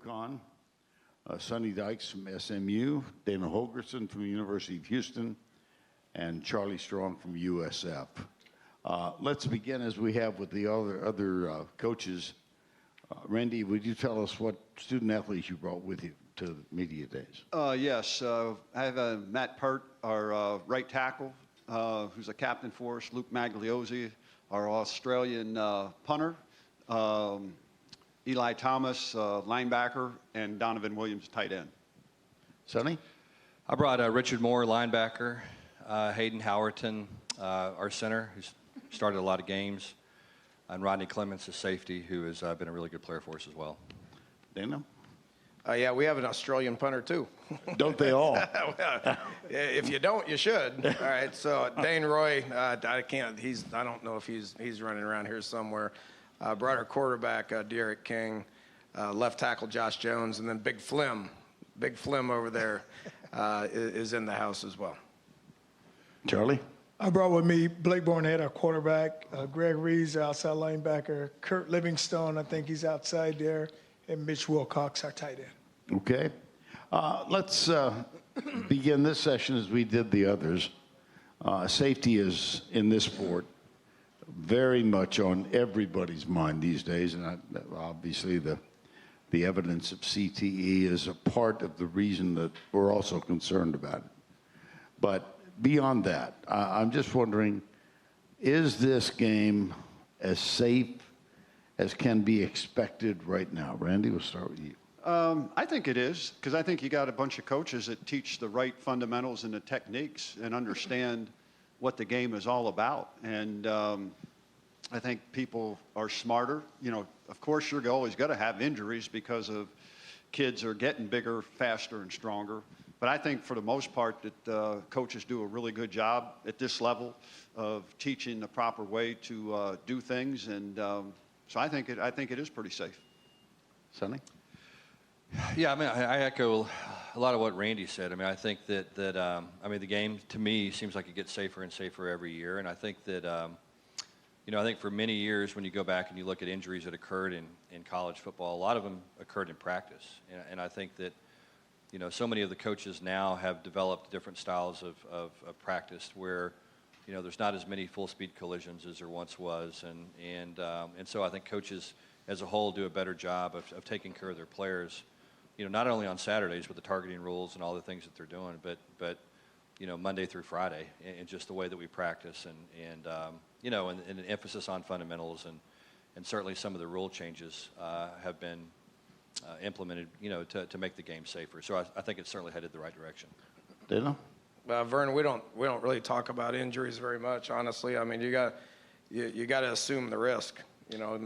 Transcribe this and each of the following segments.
UConn, Sonny Dykes from SMU, Dana Holgerson from the University of Houston, and Charlie Strong from USF. Let's begin as we have with the other coaches. Randy, would you tell us what student athletes you brought with you to the media days? Yes, I have Matt Pert, our right tackle, who's a captain for us, Luke Magliozzi, our Australian punter, Eli Thomas, linebacker, and Donovan Williams, tight end. Sonny? I brought Richard Moore, linebacker, Hayden Howerton, our center, who's started a lot of games, and Rodney Clements, a safety, who has been a really good player for us as well. Dana? Yeah, we have an Australian punter, too. Don't they all? If you don't, you should. All right, so Dane Roy, I don't know if he's running around here somewhere. Brought our quarterback, Derek King, left tackle Josh Jones, and then Big Flim over there is in the house as well. Charlie? I brought with me Blake Barnett, our quarterback, Greg Reeves, our outside linebacker, Kurt Livingstone, I think he's outside there, and Mitch Wilcox, our tight end. Okay. Let's begin this session as we did the others. Safety is, in this sport, very much on everybody's mind these days, and obviously the evidence of CTE is a part of the reason that we're also concerned about it. But beyond that, I'm just wondering, is this game as safe as can be expected right now? Randy, we'll start with you. I think it is, because I think you got a bunch of coaches that teach the right fundamentals and the techniques and understand what the game is all about. And I think people are smarter. You know, of course, you're always going to have injuries because of kids are getting bigger, faster, and stronger. But I think for the most part that coaches do a really good job at this level of teaching the proper way to do things. And so I think it is pretty safe. Sonny? Yeah, I mean, I echo a lot of what Randy said. I mean, I think that the game, to me, seems like it gets safer and safer every year. And I think that, I think for many years when you go back and you look at injuries that occurred in college football, a lot of them occurred in practice. And I think that, so many of the coaches now have developed different styles of practice where, there's not as many full-speed collisions as there once was. And so I think coaches as a whole do a better job of taking care of their players, not only on Saturdays with the targeting rules and all the things that they're doing, but Monday through Friday, and just the way that we practice, and an emphasis on fundamentals, and certainly some of the rule changes have been implemented, to make the game safer. So I think it's certainly headed the right direction. Dana? Vern, we don't really talk about injuries very much, honestly. I mean, you got to assume the risk. In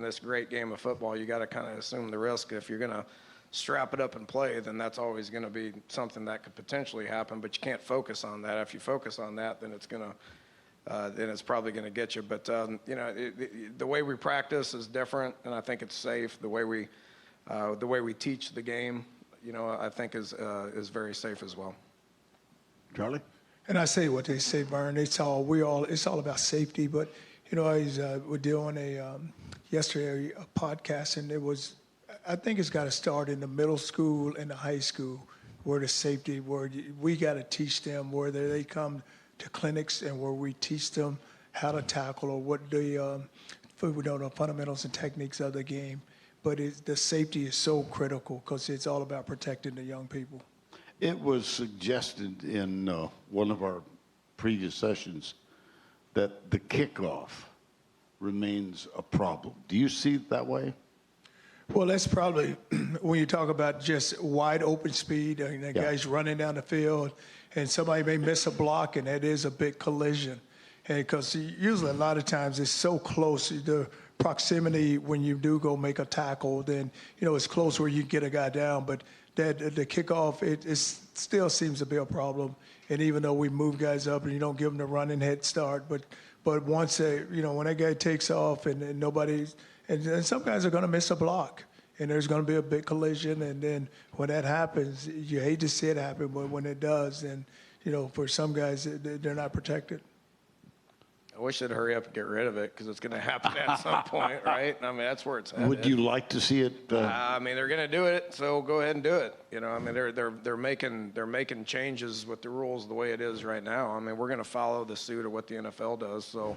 this great game of football, you got to kind of assume the risk. If you're going to strap it up and play, then that's always going to be something that could potentially happen. But you can't focus on that. If you focus on that, then it's probably going to get you. But the way we practice is different, and I think it's safe. The way we teach the game, I think is very safe as well. Charlie? And I say what they say, Vern. It's all about safety. But we're doing yesterday a podcast, and I think it's got to start in the middle school and the high school, where the safety, where we got to teach them, where they come to clinics and where we teach them how to tackle or what the fundamentals and techniques of the game. But the safety is so critical because it's all about protecting the young people. It was suggested in one of our previous sessions that the kickoff remains a problem. Do you see it that way? Well, that's probably when you talk about just wide open speed, and the guy's running down the field, and somebody may miss a block, and that is a big collision. And because usually a lot of times it's so close, the proximity when you do go make a tackle, then it's close where you get a guy down. But the kickoff, it still seems to be a problem. And even though we move guys up and you don't give them the running head start, but once when that guy takes off and nobody's, and some guys are going to miss a block, and there's going to be a big collision. And then when that happens, you hate to see it happen, but when it does, then for some guys they're not protected. I wish they'd hurry up and get rid of it because it's going to happen at some point, right? I mean, that's where it's headed. Would you like to see it? I mean, they're going to do it, so go ahead and do it. You know, I mean, they're making changes with the rules the way it is right now. I mean, we're going to follow the suit of what the NFL does, so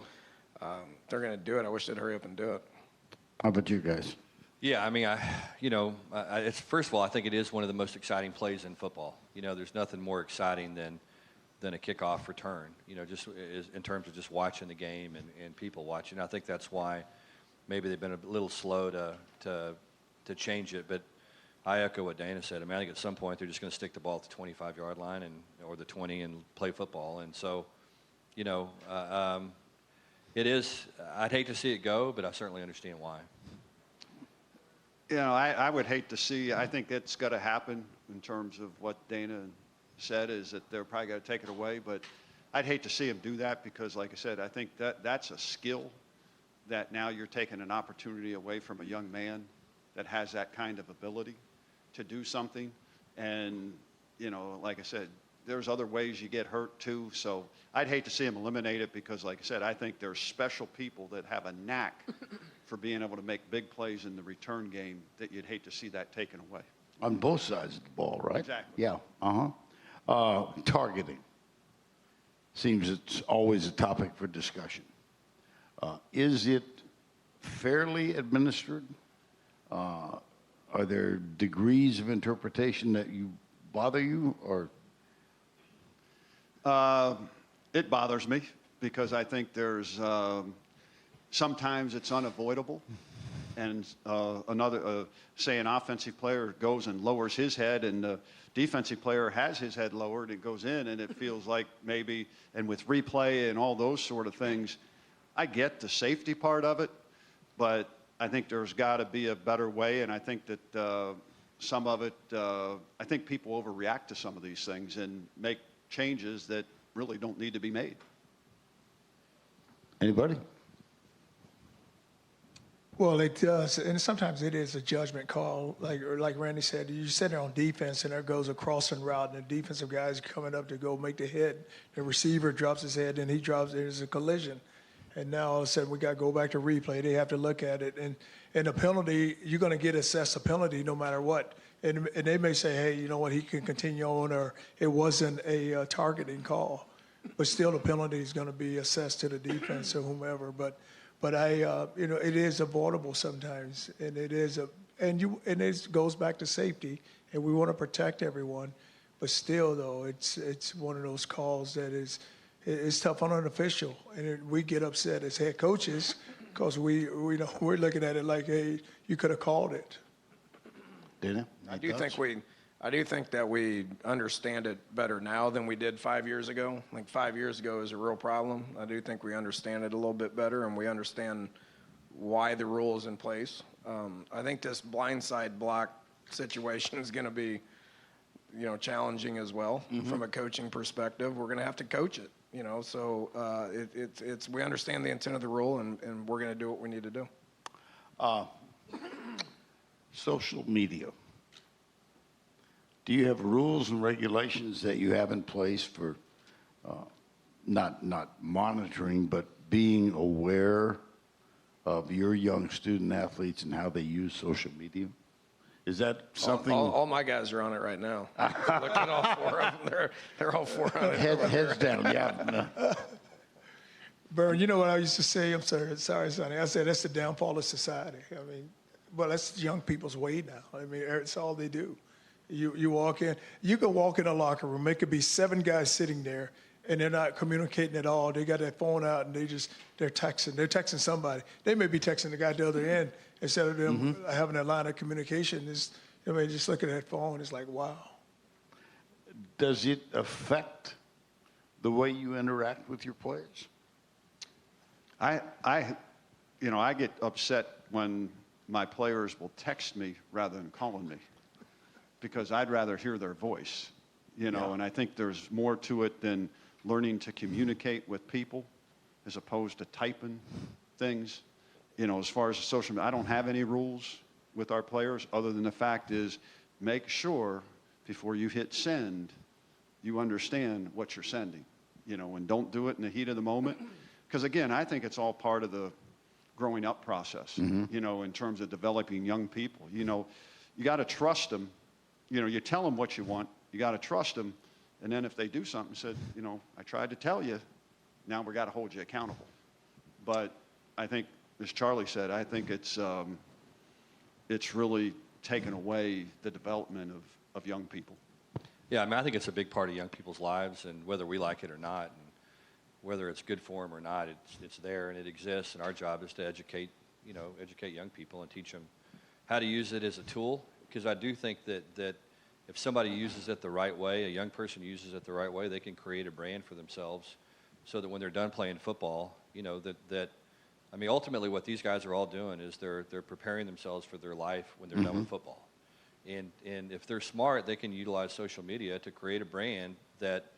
they're going to do it. I wish they'd hurry up and do it. How about you guys? Yeah, I mean, it's first of all, I think it is one of the most exciting plays in football. You know, there's nothing more exciting than a kickoff return. You know, just in terms of just watching the game and people watching. I think that's why maybe they've been a little slow to change it. But I echo what Dana said. I mean, I think at some point they're just going to stick the ball at the 25-yard line or the 20 and play football. And so, you know, it is. I'd hate to see it go, but I certainly understand why. You know, I would hate to see, I think it's got to happen in terms of what Dana said is that they're probably going to take it away. But I'd hate to see him do that because, like I said, I think that's a skill that now you're taking an opportunity away from a young man that has that kind of ability to do something. And, you know, like I said, there's other ways you get hurt too. So I'd hate to see him eliminate it because, like I said, I think there's special people that have a knack for being able to make big plays in the return game that you'd hate to see that taken away. On both sides of the ball, right? Exactly. Yeah. Targeting seems it's always a topic for discussion. Is it fairly administered? Are there degrees of interpretation that bother you, or? It bothers me because I think there's sometimes it's unavoidable. And say an offensive player goes and lowers his head and the defensive player has his head lowered and goes in and it feels like maybe, and with replay and all those sort of things, I get the safety part of it, but I think there's got to be a better way. And I think that some of it, I think people overreact to some of these things and make changes that really don't need to be made. Anybody? Well, it does, and sometimes it is a judgment call. Like Randy said, you sit there on defense, and there goes a crossing route, and the defensive guy is coming up to go make the hit. The receiver drops his head, and he drops. There's a collision, and now all of a sudden we got to go back to replay. They have to look at it, and the penalty, you're going to get assessed a penalty no matter what. And they may say, hey, you know what, he can continue on, or it wasn't a targeting call, but still the penalty is going to be assessed to the defense or whomever. But it is avoidable sometimes, and it goes back to safety, and we want to protect everyone, but still though, it's one of those calls that it's tough on an official, and we get upset as head coaches because we're looking at it like, hey, you could have called it. Dana? I do think that we understand it better now than we did 5 years ago. Like 5 years ago is a real problem. I do think we understand it a little bit better, and we understand why the rule is in place. I think this blindside block situation is going to be, challenging as well from a coaching perspective. We're going to have to coach it, So we understand the intent of the rule, and we're going to do what we need to do. Social media. Do you have rules and regulations that you have in place for not monitoring, but being aware of your young student athletes and how they use social media? Is that something? All my guys are on it right now. Look at all four of them. They're all four on it. Heads down, yeah. Vern, you know what I used to say? I'm sorry, Sonny. I said that's the downfall of society. I mean, well, that's young people's way now. I mean, it's all they do. You walk in, you can walk in a locker room, it could be 7 guys sitting there, and they're not communicating at all. They got their phone out, and they're texting. They're texting somebody. They may be texting the guy at the other end instead of them having a line of communication. Just look at that phone. It's like, wow. Does it affect the way you interact with your players? I get upset when my players will text me rather than calling me, because I'd rather hear their voice, and I think there's more to it than learning to communicate with people as opposed to typing things. As far as the social media, I don't have any rules with our players other than the fact is make sure before you hit send, you understand what you're sending, and don't do it in the heat of the moment, because again, I think it's all part of the growing up process, you know, in terms of developing young people. You know, you got to trust them. You know, you tell them what you want. You got to trust them. And then if they do something, said, you know, I tried to tell you, now we got to hold you accountable. But I think, as Charlie said, I think it's really taken away the development of young people. Yeah, I mean, I think it's a big part of young people's lives, and whether we like it or not, and whether it's good for them or not, it's there and it exists. And our job is to educate young people and teach them how to use it as a tool. Because I do think that if somebody uses it the right way, a young person uses it the right way, they can create a brand for themselves, so that when they're done playing football, you know, I mean, ultimately what these guys are all doing is they're preparing themselves for their life when they're done with football. And if they're smart, they can utilize social media to create a brand that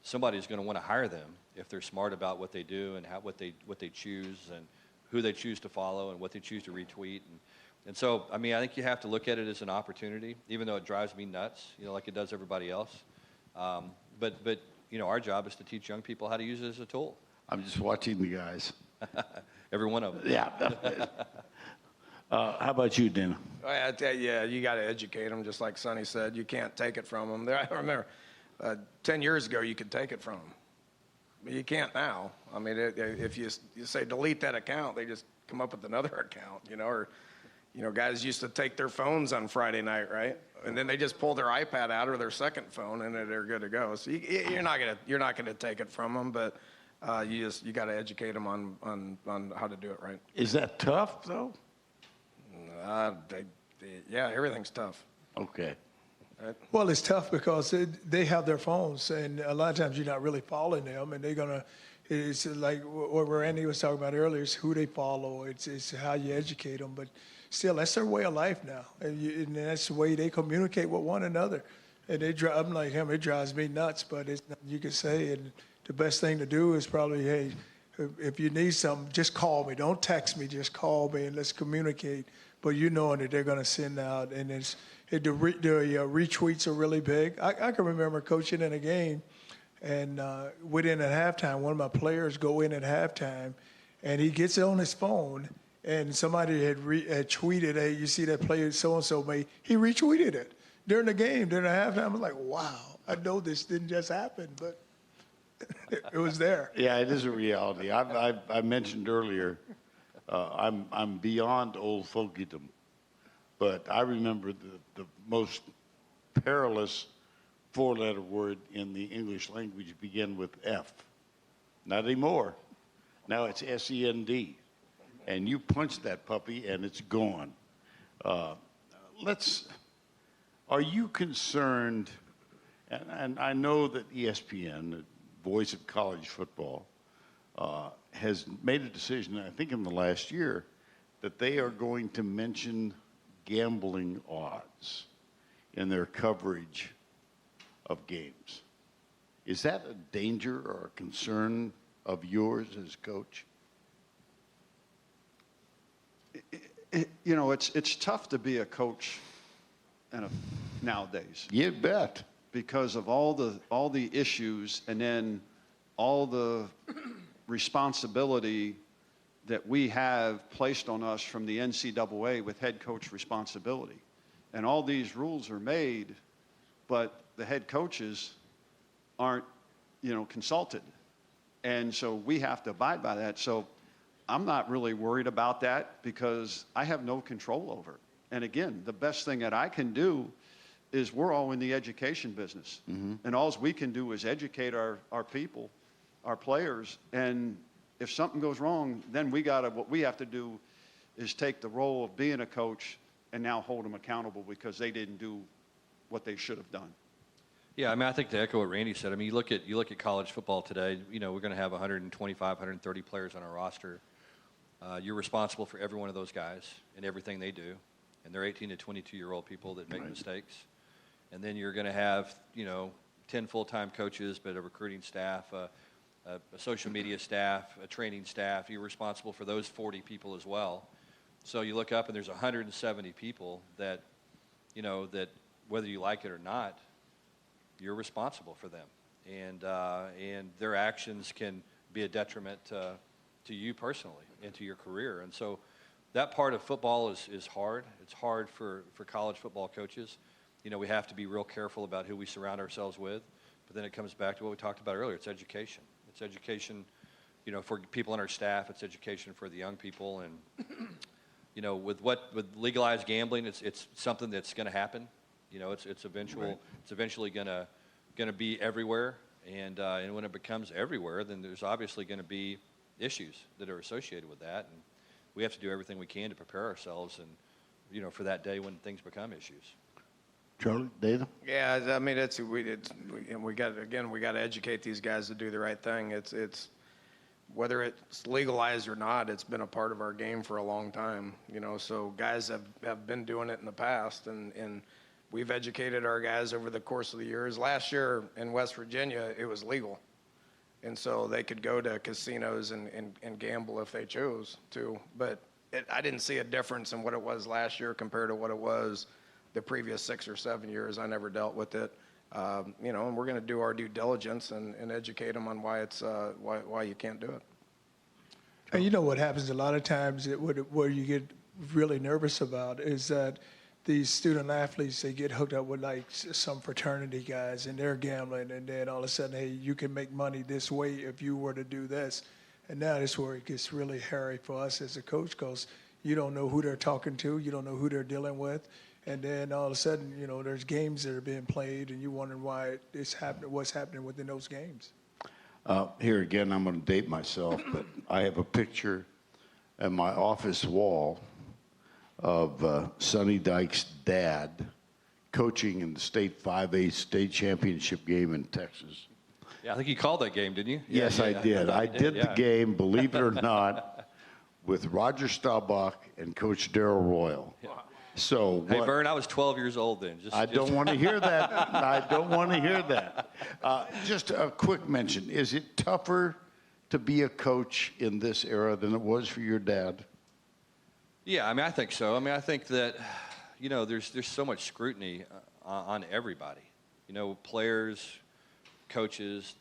somebody's going to want to hire them if they're smart about what they do and what they choose and who they choose to follow and what they choose to retweet. And so, I mean, I think you have to look at it as an opportunity, even though it drives me nuts, you know, like it does everybody else. But you know, our job is to teach young people how to use it as a tool. I'm just watching the guys. Every one of them. Yeah. How about you, Dana? I tell you, yeah, you got to educate them, just like Sonny said. You can't take it from them. I remember 10 years ago you could take it from them. But you can't now. I mean, if you say delete that account, they just come up with another account, you know, or, you know, guys used to take their phones on Friday night, right? And then they just pull their iPad out or their second phone and they're good to go. So you're not gonna take it from them, but you got to educate them on how to do it right. Is that tough, though? Yeah, everything's tough. Okay. Right? Well, it's tough because they have their phones, and a lot of times you're not really following them, and they're gonna. It's like what Randy was talking about earlier. It's who they follow. It's how you educate them, but still, that's their way of life now, and that's the way they communicate with one another. And I'm like him. It drives me nuts, but it's nothing you can say. And the best thing to do is probably, hey, if you need something, just call me. Don't text me. Just call me, and let's communicate. But you know that they're going to send out, and the retweets are really big. I can remember coaching in a game, and within at halftime, one of my players go in at halftime, and he gets it on his phone, and somebody had tweeted, hey, you see that player so-and-so made, he retweeted it during the game, during the halftime. I was like, wow, I know this didn't just happen, but it was there. Yeah, it is a reality. I mentioned earlier, I'm beyond old fogiedom, but I remember the most perilous four-letter word in the English language began with F. Not anymore. Now it's S-E-N-D. And you punch that puppy and it's gone. Are you concerned, and I know that ESPN, the voice of college football, has made a decision, I think in the last year, that they are going to mention gambling odds in their coverage of games. Is that a danger or a concern of yours as coach? You know, it's tough to be a coach nowadays. You bet. Because of all the issues and then all the responsibility that we have placed on us from the NCAA with head coach responsibility. And all these rules are made, but the head coaches aren't, you know, consulted. And so we have to abide by that. So I'm not really worried about that because I have no control over it. And again, the best thing that I can do is we're all in the education business. Mm-hmm. And all we can do is educate our people, our players. And if something goes wrong, then what we have to do is take the role of being a coach and now hold them accountable because they didn't do what they should have done. Yeah, I mean, I think to echo what Randy said, I mean, you look at college football today, you know, we're going to have 125, 130 players on our roster. You're responsible for every one of those guys and everything they do. And they're 18 to 22-year-old people that make mistakes. And then you're going to have, you know, 10 full-time coaches, but a recruiting staff, a social media staff, a training staff. You're responsible for those 40 people as well. So you look up and there's 170 people that, you know, that whether you like it or not, you're responsible for them. And their actions can be a detriment to to you personally and to your career. And so that part of football is hard. It's hard for college football coaches. You know, we have to be real careful about who we surround ourselves with. But then it comes back to what we talked about earlier. It's education. It's education, you know, for people on our staff. It's education for the young people. And, you know, with legalized gambling, it's something that's going to happen. You know, it's eventually going to be everywhere. And when it becomes everywhere, then there's obviously going to be issues that are associated with that. And we have to do everything we can to prepare ourselves and, you know, for that day when things become issues. Charlie, Dana? Yeah, I mean, we got to educate these guys to do the right thing. It's whether it's legalized or not, it's been a part of our game for a long time. You know, so guys have been doing it in the past, and we've educated our guys over the course of the years. Last year in West Virginia, it was legal, and so they could go to casinos and gamble if they chose to. But I didn't see a difference in what it was last year compared to what it was the previous 6 or 7 years. I never dealt with it, you know, and we're going to do our due diligence and educate them on why why you can't do it. And you know what happens a lot of times, where you get really nervous about is that these student athletes, they get hooked up with like some fraternity guys and they're gambling, and then all of a sudden, hey, you can make money this way if you were to do this. And now that's where it gets really hairy for us as a coach, because you don't know who they're talking to, you don't know who they're dealing with. And then all of a sudden, you know, there's games that are being played, and you're wondering why it's happening, what's happening within those games. Here again, I'm going to date myself, but I have a picture on my office wall of Sonny Dykes' dad coaching in the state 5A state championship game in Texas. Yeah, I think you called that game, didn't you? Yes, I did. I did the game, believe it or not, with Roger Staubach and Coach Darrell Royal. Yeah. So hey, Vern, I was 12 years old then. I don't want to hear that. I don't want to hear that. Just a quick mention. Is it tougher to be a coach in this era than it was for your dad? Yeah, I mean, I think so. I mean, I think that, you know, there's so much scrutiny on everybody. You know, players, coaches,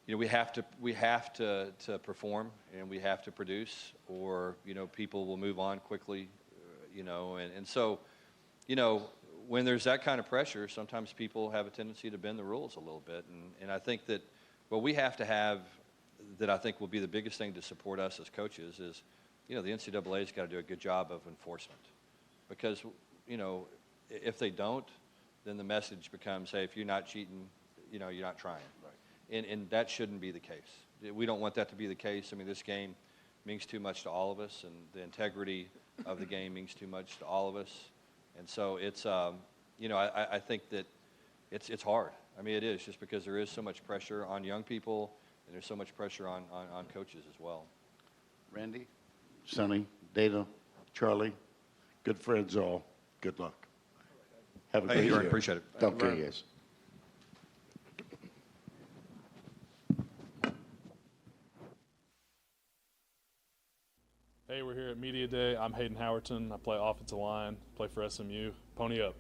we have to perform and we have to produce, or, you know, people will move on quickly, you know, and so, you know, when there's that kind of pressure, sometimes people have a tendency to bend the rules a little bit, and I think that what we have to have that I think will be the biggest thing to support us as coaches is, you know, the NCAA's got to do a good job of enforcement, because, you know, if they don't, then the message becomes, hey, if you're not cheating, you know, you're not trying. Right. And that shouldn't be the case. We don't want that to be the case. I mean, this game means too much to all of us, and the integrity of the game means too much to all of us. And so it's, you know, I think that it's hard. I mean, it is, just because there is so much pressure on young people, and there's so much pressure on coaches as well. Randy, Sonny, Dana, Charlie, good friends all. Good luck. Have a great year. Appreciate it. Okay, yes. Hey, we're here at Media Day. I'm Hayden Howerton. I play offensive line, play for SMU. Pony up.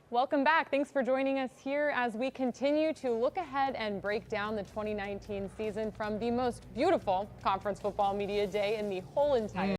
Welcome back. Thanks for joining us here as we continue to look ahead and break down the 2019 season from the most beautiful conference football media day in the whole entire